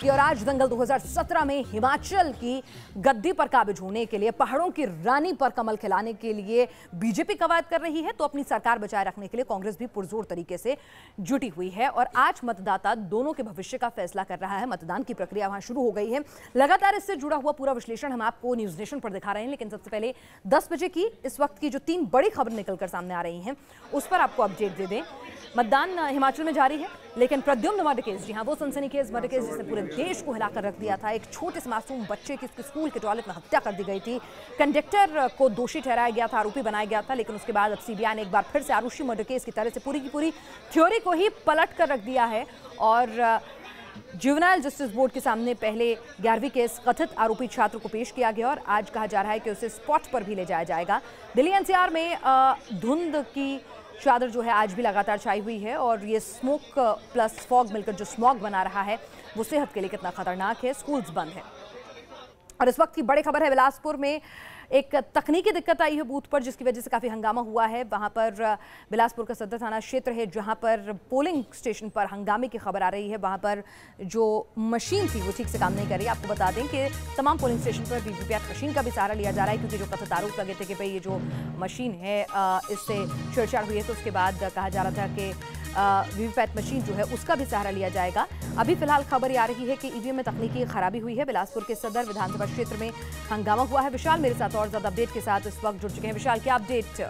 की और आज दंगल 2017 में हिमाचल की गद्दी पर काबिज होने के लिए, पहाड़ों की रानी पर कमल खिलाने के लिए बीजेपी कवायद कर रही है, तो अपनी सरकार बचाए रखने के लिए कांग्रेस भी पुरजोर तरीके से जुटी हुई है। और आज मतदाता दोनों के भविष्य का फैसला कर रहा है। मतदान की प्रक्रिया वहां शुरू हो गई है। लगातार इससे जुड़ा हुआ पूरा विश्लेषण हम आपको न्यूज नेशन पर दिखा रहे हैं, लेकिन सबसे पहले 10 बजे की इस वक्त की जो 3 बड़ी खबर निकलकर सामने आ रही हैं उस पर आपको अपडेट दे दें। मतदान हिमाचल में जारी है, लेकिन प्रद्युम्न मर्डर केस, जी हां, वो सनसनीखेज मर्डर केस जिसने पूरे देश को हिलाकर रख दिया था। एक छोटे से मासूम बच्चे की स्कूल के टॉयलेट में हत्या कर दी गई थी। कंडक्टर को दोषी ठहराया गया था, आरोपी बनाया गया था, लेकिन उसके बाद अब सीबीआई ने एक बार फिर से आरुषि मर्डर केस की तरह से पूरी की पूरी थ्योरी को ही पलट कर रख दिया है। और जुवेनाइल जस्टिस बोर्ड के सामने पहले 11वीं केस कथित आरोपी छात्र को पेश किया गया और आज कहा जा रहा है कि उसे स्पॉट पर भी ले जाया जाएगा। दिल्ली एनसीआर में धुंध की चादर जो है आज भी लगातार छाई हुई है और ये स्मोक प्लस फॉग मिलकर जो स्मॉग बना रहा है वो सेहत के लिए कितना खतरनाक है। स्कूल्स बंद है। और इस वक्त की बड़ी खबर है, बिलासपुर में एक तकनीकी दिक्कत आई है बूथ पर, जिसकी वजह से काफ़ी हंगामा हुआ है। वहां पर बिलासपुर का सदर थाना क्षेत्र है जहां पर पोलिंग स्टेशन पर हंगामे की खबर आ रही है। वहां पर जो मशीन थी वो ठीक से काम नहीं कर रही। आपको बता दें कि तमाम पोलिंग स्टेशन पर वीवीपैट मशीन का भी सहारा लिया जा रहा है, क्योंकि जो कथित आरोप लगे थे कि भाई ये जो मशीन है इससे छेड़छाड़ हुई है, तो उसके बाद कहा जा रहा था कि वीवीपैट मशीन जो है उसका भी सहारा लिया जाएगा। अभी फिलहाल खबर ये आ रही है कि ईवीएम में तकनीकी खराबी हुई है। बिलासपुर के सदर विधानसभा क्षेत्र में हंगामा हुआ है। विशाल मेरे साथ और ज्यादा अपडेट के साथ इस वक्त जुड़ चुके हैं। विशाल, क्या अपडेट?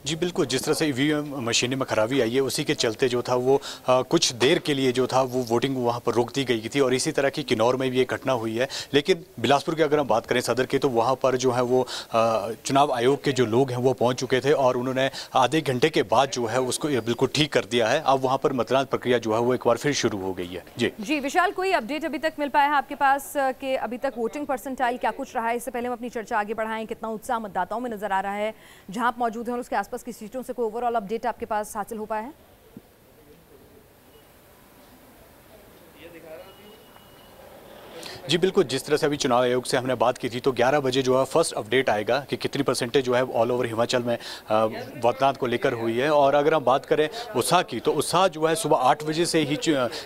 जी बिल्कुल, जिस तरह से ईवीएम मशीनों में खराबी आई है उसी के चलते जो था वो कुछ देर के लिए जो था वो वोटिंग वहां पर रोक दी गई थी। और इसी तरह की किन्नौर में भी ये घटना हुई है। लेकिन बिलासपुर की अगर हम बात करें सदर की, तो वहां पर जो है वो चुनाव आयोग के जो लोग हैं वो पहुंच चुके थे और उन्होंने आधे घंटे के बाद जो है उसको बिल्कुल ठीक कर दिया है। अब वहाँ पर मतदान प्रक्रिया जो है वो एक बार फिर शुरू हो गई है। जी विशाल, कोई अपडेट अभी तक मिल पाया है आपके पास कि अभी तक वोटिंग परसेंटाइल क्या कुछ रहा है? इससे पहले हम अपनी चर्चा आगे बढ़ाएं, कितना उत्साह मतदाताओं में नजर आ रहा है जहां आप मौजूद हैं और उसके आसपास की सीटों से कोई ओवरऑल अपडेट आपके पास हासिल हो पाया है? जी बिल्कुल, जिस तरह से अभी चुनाव आयोग से हमने बात की थी तो 11 बजे जो है फर्स्ट अपडेट आएगा कि कितनी परसेंटेज जो है ऑल ओवर हिमाचल में मतदान को लेकर हुई है। और अगर हम बात करें उत्साह की, तो उत्साह जो है सुबह 8 बजे से ही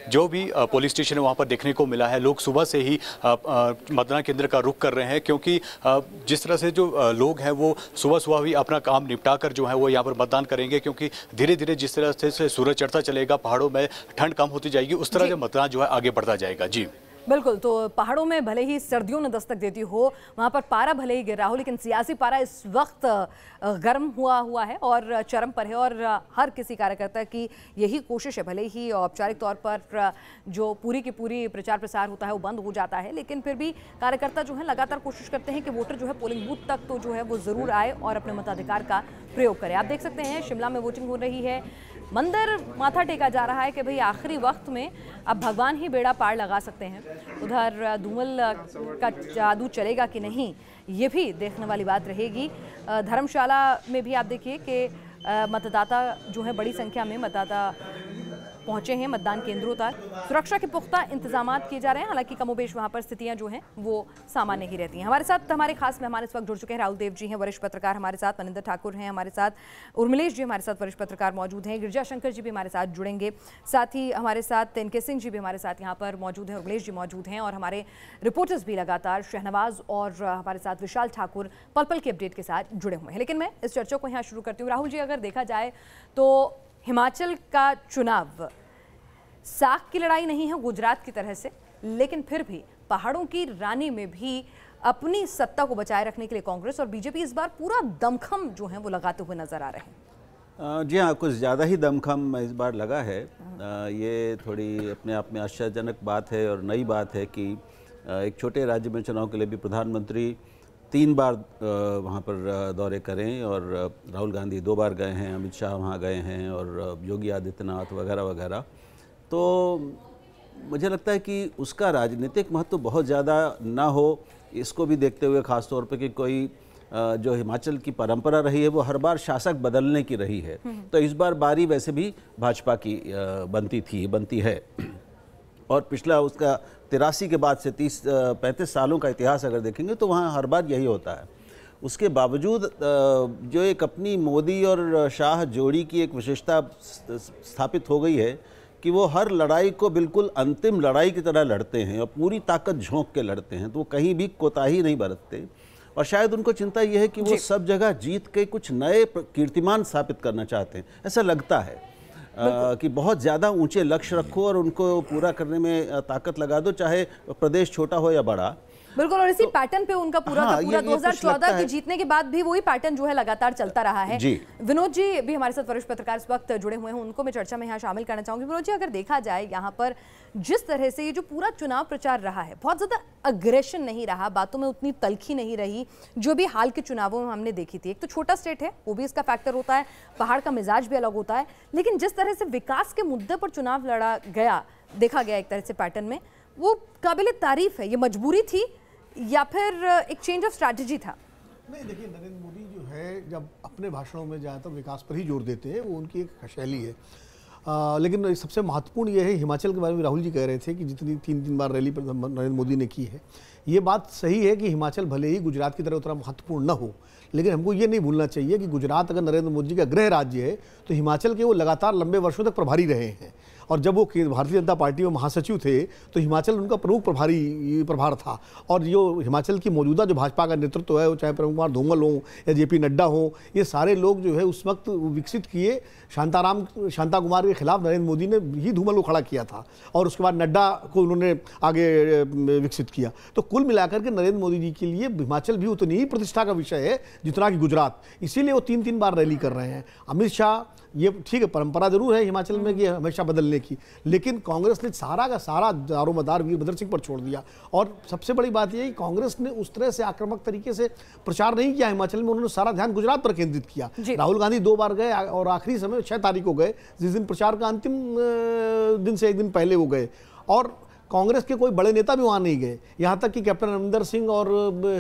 जो भी पोलिंग स्टेशन है वहाँ पर देखने को मिला है। लोग सुबह से ही मतदान केंद्र का रुख कर रहे हैं, क्योंकि जिस तरह से जो लोग हैं वो सुबह सुबह भी अपना काम निपटा कर जो है वो यहाँ पर मतदान करेंगे, क्योंकि धीरे धीरे जिस तरह से सूरज चढ़ता चलेगा, पहाड़ों में ठंड कम होती जाएगी, उस तरह से मतदान जो है आगे बढ़ता जाएगा। जी बिल्कुल, तो पहाड़ों में भले ही सर्दियों ने दस्तक देती हो, वहाँ पर पारा भले ही गिर रहा हो, लेकिन सियासी पारा इस वक्त गर्म हुआ है और चरम पर है। और हर किसी कार्यकर्ता की यही कोशिश है, भले ही औपचारिक तौर पर जो पूरी की पूरी प्रचार प्रसार होता है वो बंद हो जाता है, लेकिन फिर भी कार्यकर्ता जो है लगातार कोशिश करते हैं कि वोटर जो है पोलिंग बूथ तक तो जो है वो ज़रूर आए और अपने मताधिकार का प्रयोग करे। आप देख सकते हैं शिमला में वोटिंग हो रही है, मंदिर माथा टेका जा रहा है कि भाई आखिरी वक्त में अब भगवान ही बेड़ा पार लगा सकते हैं। उधर धूमल का जादू चलेगा कि नहीं, ये भी देखने वाली बात रहेगी। धर्मशाला में भी आप देखिए कि मतदाता जो है बड़ी संख्या में मतदाता पहुंचे हैं मतदान केंद्रों तक। सुरक्षा के पुख्ता इंतजाम किए जा रहे हैं, हालांकि कमोबेश वहां पर स्थितियां जो हैं वो सामान्य ही रहती हैं। हमारे साथ हमारे खास मेहमान इस वक्त जुड़ चुके हैं। राहुल देव जी हैं, वरिष्ठ पत्रकार हमारे साथ, मनिंदर ठाकुर हैं हमारे साथ, उर्मिलेश जी हमारे साथ वरिष्ठ पत्रकार मौजूद हैं, गिरिजा शंकर जी भी हमारे साथ जुड़ेंगे, साथ ही हमारे साथ तेनके सिंह जी भी हमारे साथ यहाँ पर मौजूद हैं, उर्मिलेश जी मौजूद हैं और हमारे रिपोर्टर्स भी लगातार शहनवाज और हमारे साथ विशाल ठाकुर पल पल के अपडेट के साथ जुड़े हुए हैं। लेकिन मैं इस चर्चा को यहाँ शुरू करती हूँ। राहुल जी, अगर देखा जाए तो हिमाचल का चुनाव साख की लड़ाई नहीं है गुजरात की तरह से, लेकिन फिर भी पहाड़ों की रानी में भी अपनी सत्ता को बचाए रखने के लिए कांग्रेस और बीजेपी इस बार पूरा दमखम जो है वो लगाते हुए नजर आ रहे हैं। जी हाँ, कुछ ज़्यादा ही दमखम इस बार लगा है। ये थोड़ी अपने आप में आश्चर्यजनक बात है और नई बात है कि एक छोटे राज्य में चुनाव के लिए भी प्रधानमंत्री 3 बार वहाँ पर दौरे करें और राहुल गांधी 2 बार गए हैं, अमित शाह वहाँ गए हैं और योगी आदित्यनाथ वगैरह वगैरह। तो मुझे लगता है कि उसका राजनीतिक महत्व बहुत ज़्यादा ना हो, इसको भी देखते हुए ख़ास तौर पे कि कोई जो हिमाचल की परंपरा रही है वो हर बार शासक बदलने की रही है, तो इस बार बारी वैसे भी भाजपा की बनती है। और पिछला उसका 83 के बाद से 30-35 सालों का इतिहास अगर देखेंगे तो वहाँ हर बार यही होता है। उसके बावजूद जो एक अपनी मोदी और शाह जोड़ी की एक विशेषता स्थापित हो गई है कि वो हर लड़ाई को बिल्कुल अंतिम लड़ाई की तरह लड़ते हैं और पूरी ताकत झोंक के लड़ते हैं, तो वो कहीं भी कोताही नहीं बरतते। और शायद उनको चिंता ये है कि वो सब जगह जीत के कुछ नए कीर्तिमान स्थापित करना चाहते हैं, ऐसा लगता है कि बहुत ज़्यादा ऊंचे लक्ष्य रखो और उनको पूरा करने में ताकत लगा दो, चाहे प्रदेश छोटा हो या बड़ा। बिल्कुल, और इसी पैटर्न पे उनका पूरा का पूरा 2014 के जीतने के बाद भी वही पैटर्न जो है लगातार चलता रहा है। विनोद जी भी हमारे साथ वरिष्ठ पत्रकार इस वक्त जुड़े हुए हैं, उनको मैं चर्चा में यहाँ शामिल करना चाहूंगी। विनोद जी, अगर देखा जाए यहाँ पर जिस तरह से ये जो पूरा चुनाव प्रचार रहा है, बहुत ज्यादा अग्रेशन नहीं रहा, बातों में उतनी तल्खी नहीं रही जो भी हाल के चुनावों में हमने देखी थी। एक तो छोटा स्टेट है, वो भी इसका फैक्टर होता है, पहाड़ का मिजाज भी अलग होता है, लेकिन जिस तरह से विकास के मुद्दे पर चुनाव लड़ा गया, देखा गया एक तरह से पैटर्न में, वो काबिल तारीफ है। ये मजबूरी थी या फिर एक चेंज ऑफ स्ट्रैटेजी था? नहीं, देखिए, नरेंद्र मोदी जो है जब अपने भाषणों में ज़्यादातर विकास पर ही जोर देते हैं, वो उनकी एक शैली है। लेकिन सबसे महत्वपूर्ण ये है, हिमाचल के बारे में राहुल जी कह रहे थे कि जितनी 3 बार रैली पर नरेंद्र मोदी ने की है, ये बात सही है कि हिमाचल भले ही गुजरात की तरह उतना महत्वपूर्ण न हो, लेकिन हमको ये नहीं भूलना चाहिए कि गुजरात अगर नरेंद्र मोदी का गृह राज्य है तो हिमाचल के वो लगातार लंबे वर्षों तक प्रभारी रहे हैं। और जब वो भारतीय जनता पार्टी में महासचिव थे तो हिमाचल उनका प्रमुख प्रभार था। और जो हिमाचल की मौजूदा जो भाजपा का नेतृत्व है, वो चाहे प्रेम कुमार धूमल हो या जेपी नड्डा हो, ये सारे लोग जो है उस वक्त विकसित किए। शांता कुमार के खिलाफ नरेंद्र मोदी ने ही धूमल को खड़ा किया था और उसके बाद नड्डा को उन्होंने आगे विकसित किया। तो कुल मिलाकर के नरेंद्र मोदी जी के लिए हिमाचल भी उतनी ही प्रतिष्ठा का विषय है जितना कि गुजरात, इसीलिए वो 3 बार रैली कर रहे हैं। अमित शाह, ये ठीक है, परंपरा जरूर है हिमाचल में कि हमेशा बदलने की, लेकिन कांग्रेस ने सारा का सारा दारोमदार वीरभद्र सिंह पर छोड़ दिया। और सबसे बड़ी बात यह है कि कांग्रेस ने उस तरह से आक्रामक तरीके से प्रचार नहीं किया हिमाचल में, उन्होंने सारा ध्यान गुजरात पर केंद्रित किया। राहुल गांधी 2 बार गए और आखिरी समय 6 तारीख को गए, जिस दिन प्रचार का अंतिम दिन से 1 दिन पहले वो गए। और कांग्रेस के कोई बड़े नेता भी वहाँ नहीं गए, यहाँ तक कि कैप्टन अमरिंदर सिंह और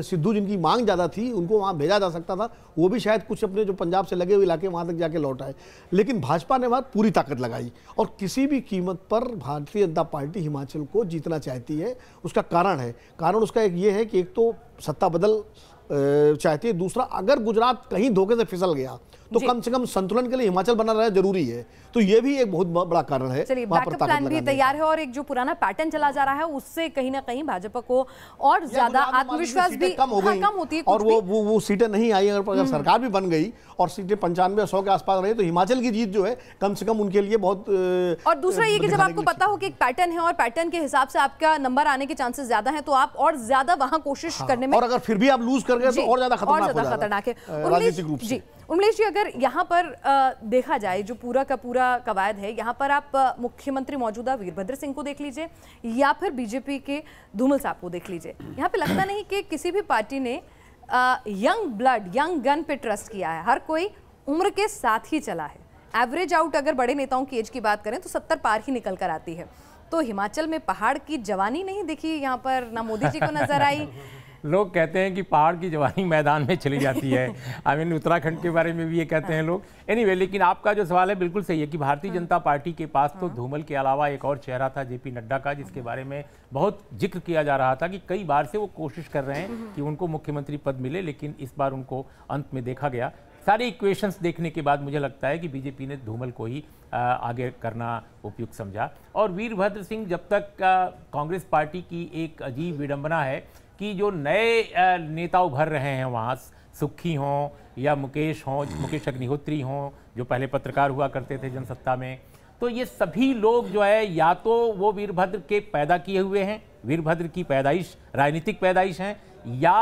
सिद्धू, जिनकी मांग ज़्यादा थी, उनको वहाँ भेजा जा सकता था, वो भी शायद कुछ अपने जो पंजाब से लगे हुए इलाके वहाँ तक जाके लौट आए। लेकिन भाजपा ने वहाँ पूरी ताकत लगाई और किसी भी कीमत पर भारतीय जनता पार्टी हिमाचल को जीतना चाहती है। उसका कारण उसका एक ये है कि एक तो सत्ता बदल चाहती है, दूसरा अगर गुजरात कहीं धोखे से फिसल गया तो कम से कम संतुलन के लिए हिमाचल बना रहना जरूरी है। तो ये भी एक बहुत बड़ा कारण है। चलिए, बैकअप प्लान भी तैयार है और एक जो पुराना पैटर्न चला जा रहा है उससे कहीं ना कहीं भाजपा को और ज्यादा आत्मविश्वास भी कम होती है। और वो सीटें नहीं आई, अगर सरकार भी बन गई और सीटें 95 100 के आसपास रही तो हिमाचल की जीत जो है कम से कम उनके लिए बहुत। और दूसरा ये कि जब आपको पता हो कि एक पैटर्न है और पैटर्न के हिसाब से आपका नंबर आने के चांसेस ज्यादा हैं, तो आप और ज्यादा वहां कोशिश करने में, और अगर फिर भी आप लूज कर गए तो और ज्यादा खतरनाक है राजनीतिक रूप से। उमलेश जी, अगर यहाँ पर देखा जाए जो पूरा का पूरा कवायद है, यहाँ पर आप मुख्यमंत्री मौजूदा वीरभद्र सिंह को देख लीजिए या फिर बीजेपी के धूमल साहब को देख लीजिए, यहाँ पे लगता नहीं कि किसी भी पार्टी ने यंग ब्लड, यंग गन पे ट्रस्ट किया है। हर कोई उम्र के साथ ही चला है। एवरेज आउट अगर बड़े नेताओं की एज की बात करें तो 70 पार ही निकल कर आती है। तो हिमाचल में पहाड़ की जवानी नहीं दिखी, यहाँ पर ना मोदी जी को नजर आई। लोग कहते हैं कि पहाड़ की जवानी मैदान में चली जाती है। आई मीन उत्तराखंड के बारे में भी ये कहते हैं लोग। एनीवे, लेकिन आपका जो सवाल है बिल्कुल सही है कि भारतीय जनता पार्टी के पास तो धूमल के अलावा एक और चेहरा था जेपी नड्डा का, जिसके बारे में बहुत जिक्र किया जा रहा था कि कई बार से वो कोशिश कर रहे हैं कि उनको मुख्यमंत्री पद मिले, लेकिन इस बार उनको अंत में देखा गया। सारे इक्वेशंस देखने के बाद मुझे लगता है कि बीजेपी ने धूमल को ही आगे करना उपयुक्त समझा। और वीरभद्र सिंह, जब तक कांग्रेस पार्टी की एक अजीब विडंबना है कि जो नए नेता उभर रहे हैं वहाँ, सुक्खी हों या मुकेश अग्निहोत्री हों, जो पहले पत्रकार हुआ करते थे जनसत्ता में, तो ये सभी लोग जो है या तो वो वीरभद्र के पैदा किए हुए हैं, वीरभद्र की पैदाइश, राजनीतिक पैदाइश हैं, या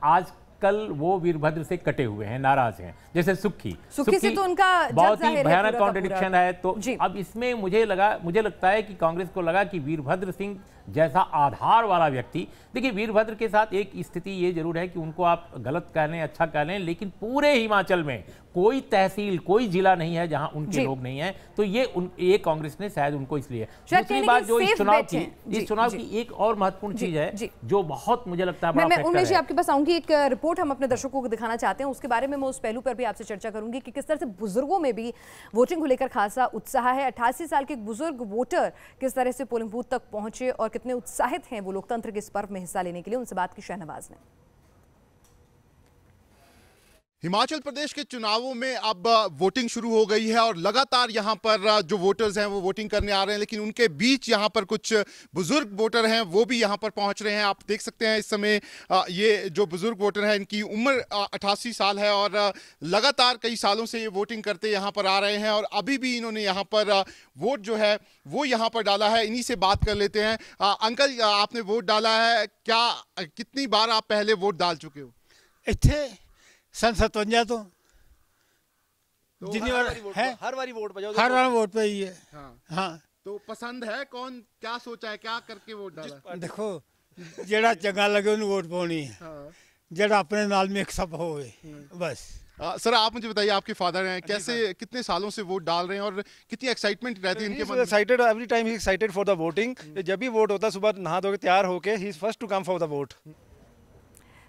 आज कल वो वीरभद्र से कटे हुए हैं, नाराज हैं। जैसे सुक्खी से तो उनका बहुत ही भयानक कॉन्ट्रडिक्शन है। तो अब इसमें मुझे लगता है कि कांग्रेस को लगा कि वीरभद्र सिंह जैसा आधार वाला व्यक्ति, देखिए वीरभद्र के साथ एक स्थिति ये जरूर है कि उनको आप गलत कह लें, अच्छा कह लें, लेकिन पूरे हिमाचल में कोई तहसील, कोई जिला नहीं है जहां उनके लोग नहीं हैं। तो ये कांग्रेस ने शायद उनको इसलिए। दूसरी बात जो इस चुनाव की एक और महत्वपूर्ण चीज है जो बहुत मुझे लगता है बड़ा उमेश जी आपके पास आऊंगी, एक रिपोर्ट हम अपने दर्शकों को दिखाना चाहते हैं, उसके बारे में मैं उस पहलू पर भी आपसे चर्चा करूंगी कि किस तरह से बुजुर्गों में भी वोटिंग को लेकर खासा उत्साह है। 88 साल के बुजुर्ग वोटर किस तरह से पोलिंग बूथ तक पहुंचे और कितने उत्साहित हैं वो लोकतंत्र के इस पर्व में हिस्सा लेने के लिए, उनसे बात की शहनवाज ने। हिमाचल प्रदेश के चुनावों में अब वोटिंग शुरू हो गई है और लगातार यहाँ पर जो वोटर्स हैं वो वोटिंग करने आ रहे हैं, लेकिन उनके बीच यहाँ पर कुछ बुजुर्ग वोटर हैं वो भी यहाँ पर पहुँच रहे हैं। आप देख सकते हैं इस समय ये जो बुजुर्ग वोटर हैं इनकी उम्र 88 साल है और लगातार कई सालों से ये वोटिंग करते यहाँ पर आ रहे हैं और अभी भी इन्होंने यहाँ पर वोट जो है वो यहाँ पर डाला है। इन्हीं से बात कर लेते हैं। अंकल, आपने वोट डाला है, क्या कितनी बार आप पहले वोट डाल चुके हो? इत्थे सन 57 तो जितनी बार है हर बारी वोट बजाओ, हर बार वोट पे ही है। हाँ, तो पसंद है कौन, क्या सोचा है, क्या करके वोट डाला? देखो जेड़ा चंगा लगे उन्हें वोट पानी है, जेड़ा अपने नाल मिक्सअप हो बस। सर, आप मुझे बताइए, आपके फादर हैं, कैसे कितने सालों से वोट डाल रहे हैं और कितनी एक्साइटमेंट रहती है इनके मन में? Excited, every time he excited for the voting. जब भी वोट होता है सुबह नहा धो के तैयार होके ही is first to come for the vote.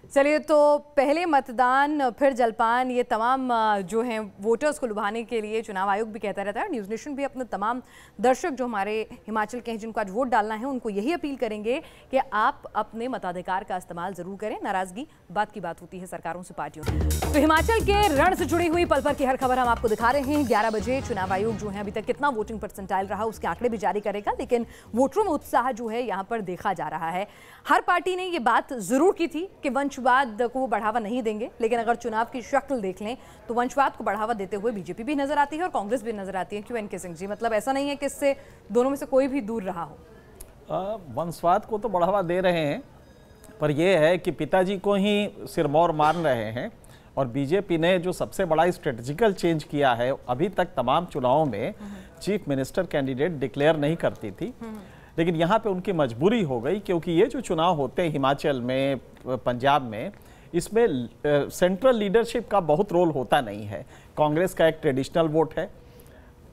चलिए, तो पहले मतदान फिर जलपान, ये तमाम जो हैं वोटर्स को लुभाने के लिए चुनाव आयोग भी कहता रहता है। न्यूज़ नेशन भी अपने तमाम दर्शक जो हमारे हिमाचल के हैं जिनको आज वोट डालना है उनको यही अपील करेंगे कि आप अपने मताधिकार का इस्तेमाल जरूर करें। नाराजगी बात की बात होती है सरकारों से, पार्टियों से। तो हिमाचल के रण से जुड़ी हुई पल भर की हर खबर हम आपको दिखा रहे हैं। 11 बजे चुनाव आयोग जो है अभी तक कितना वोटिंग परसेंटाइल रहा उसके आंकड़े भी जारी करेगा, लेकिन वोटरों में उत्साह जो है यहाँ पर देखा जा रहा है। हर पार्टी ने ये बात जरूर की थी कि वंशवाद को वो बढ़ावा नहीं देंगे, लेकिन अगर चुनाव की शक्ल देख लें तो वंशवाद को बढ़ावा देते हुए बीजेपी भी नजर आती है और कांग्रेस भी नजर आती है। क्यों एनके सिंह जी, मतलब ऐसा नहीं है कि इससे दोनों में से कोई भी दूर रहा हो? वंशवाद को तो बढ़ावा दे रहे हैं, पर यह है कि पिताजी को ही सिरमौर मान रहे हैं। और बीजेपी ने जो सबसे बड़ा स्ट्रेटेजिकल चेंज किया है, अभी तक तमाम चुनावों में चीफ मिनिस्टर कैंडिडेट डिक्लेयर नहीं करती थी, लेकिन यहाँ पे उनकी मजबूरी हो गई, क्योंकि ये जो चुनाव होते हैं हिमाचल में, पंजाब में, इसमें सेंट्रल लीडरशिप का बहुत रोल होता नहीं है। कांग्रेस का एक ट्रेडिशनल वोट है,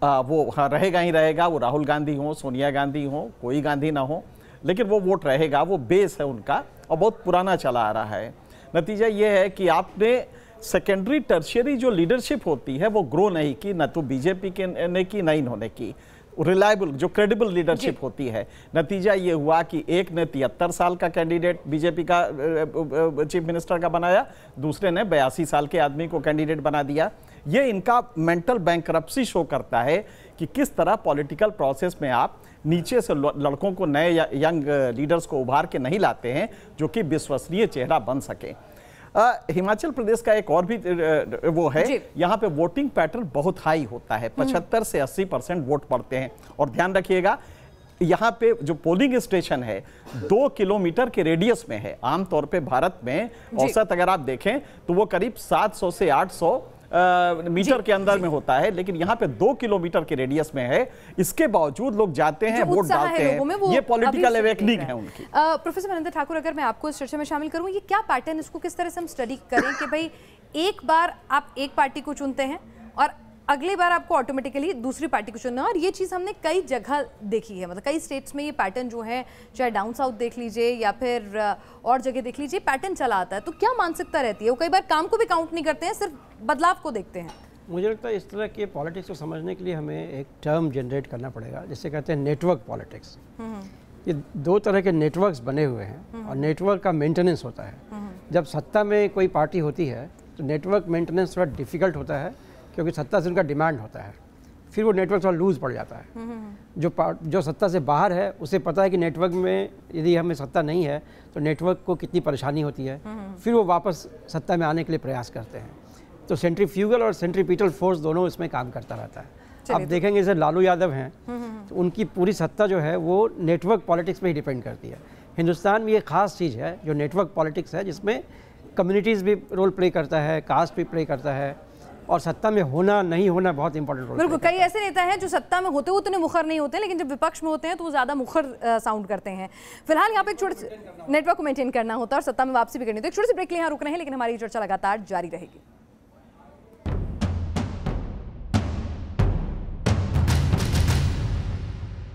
वो हाँ रहेगा ही रहेगा, वो राहुल गांधी हो, सोनिया गांधी हो, कोई गांधी ना हो, लेकिन वो वोट रहेगा, वो बेस है उनका और बहुत पुराना चला आ रहा है। नतीजा ये है कि आपने सेकेंडरी टर्शियरी जो लीडरशिप होती है वो ग्रो नहीं की, न तो बीजेपी के ने की, न इन्होंने की। रिलायबल जो क्रेडिबल लीडरशिप होती है, नतीजा ये हुआ कि एक ने 73 साल का कैंडिडेट बीजेपी का चीफ मिनिस्टर का बनाया, दूसरे ने 82 साल के आदमी को कैंडिडेट बना दिया। ये इनका मेंटल बैंकरप्सी शो करता है कि किस तरह पॉलिटिकल प्रोसेस में आप नीचे से लड़कों को, नए यंग लीडर्स को उभार के नहीं लाते हैं जो कि विश्वसनीय चेहरा बन सके। हिमाचल प्रदेश का एक और भी वो है, यहाँ पे वोटिंग पैटर्न बहुत हाई होता है, 75 से 80% वोट पड़ते हैं। और ध्यान रखिएगा, यहाँ पे जो पोलिंग स्टेशन है 2 किलोमीटर के रेडियस में है। आमतौर पे भारत में औसत अगर आप देखें तो वो करीब 700 से 800 मीटर के अंदर में होता है, लेकिन यहाँ पे 2 किलोमीटर के रेडियस में है। इसके बावजूद लोग जाते हैं, वोट डालते हैं। ये पॉलिटिकल अवेकनिंग है उनकी। प्रोफेसर मनिंदर ठाकुर, अगर मैं आपको इस चर्चा में शामिल करूं, ये क्या पैटर्न, इसको किस तरह से हम स्टडी करें कि भाई एक बार आप एक पार्टी को चुनते हैं और अगली बार आपको ऑटोमेटिकली दूसरी पार्टी को चुनना है? और ये चीज़ हमने कई जगह देखी है, मतलब कई स्टेट्स में ये पैटर्न जो है, चाहे डाउन साउथ देख लीजिए या फिर और जगह देख लीजिए, पैटर्न चला आता है। तो क्या मानसिकता रहती है? वो कई बार काम को भी काउंट नहीं करते हैं, सिर्फ बदलाव को देखते हैं। मुझे लगता है इस तरह के पॉलिटिक्स को समझने के लिए हमें एक टर्म जनरेट करना पड़ेगा, जिसे कहते हैं नेटवर्क पॉलिटिक्स। ये 2 तरह के नेटवर्क्स बने हुए हैं और नेटवर्क का मेंटेनेंस होता है। जब सत्ता में कोई पार्टी होती है तो नेटवर्क मेंटेनेंस थोड़ा डिफिकल्ट होता है, क्योंकि सत्ता से उनका डिमांड होता है, फिर वो नेटवर्क थोड़ा लूज पड़ जाता है। जो सत्ता से बाहर है उसे पता है कि नेटवर्क में यदि हमें सत्ता नहीं है तो नेटवर्क को कितनी परेशानी होती है, फिर वो वापस सत्ता में आने के लिए प्रयास करते हैं। तो सेंट्रीफ्यूगल और सेंट्रीपिटल फोर्स दोनों इसमें काम करता रहता है। आप देखेंगे जैसे लालू यादव हैं, तो उनकी पूरी सत्ता जो है वो नेटवर्क पॉलिटिक्स पे ही डिपेंड करती है। हिंदुस्तान में ये खास चीज़ है जो नेटवर्क पॉलिटिक्स है, जिसमें कम्युनिटीज़ भी रोल प्ले करता है, कास्ट भी प्ले करता है, और सत्ता में होना नहीं होना बहुत इंपॉर्टेंट रोल। बिल्कुल, कई ऐसे नेता हैं जो सत्ता में होते हुए उतने मुखर नहीं होते, लेकिन जब विपक्ष में होते हैं तो वो ज़्यादा मुखर साउंड करते हैं। फिलहाल यहाँ पे एक छोटे नेटवर्क को मेंटेन करना होता है और सत्ता में वापसी भी करनी होती है। एक छोटी सी ब्रेक लिए यहाँ रुक रहे हैं, लेकिन हमारी चर्चा लगातार जारी रहेगी।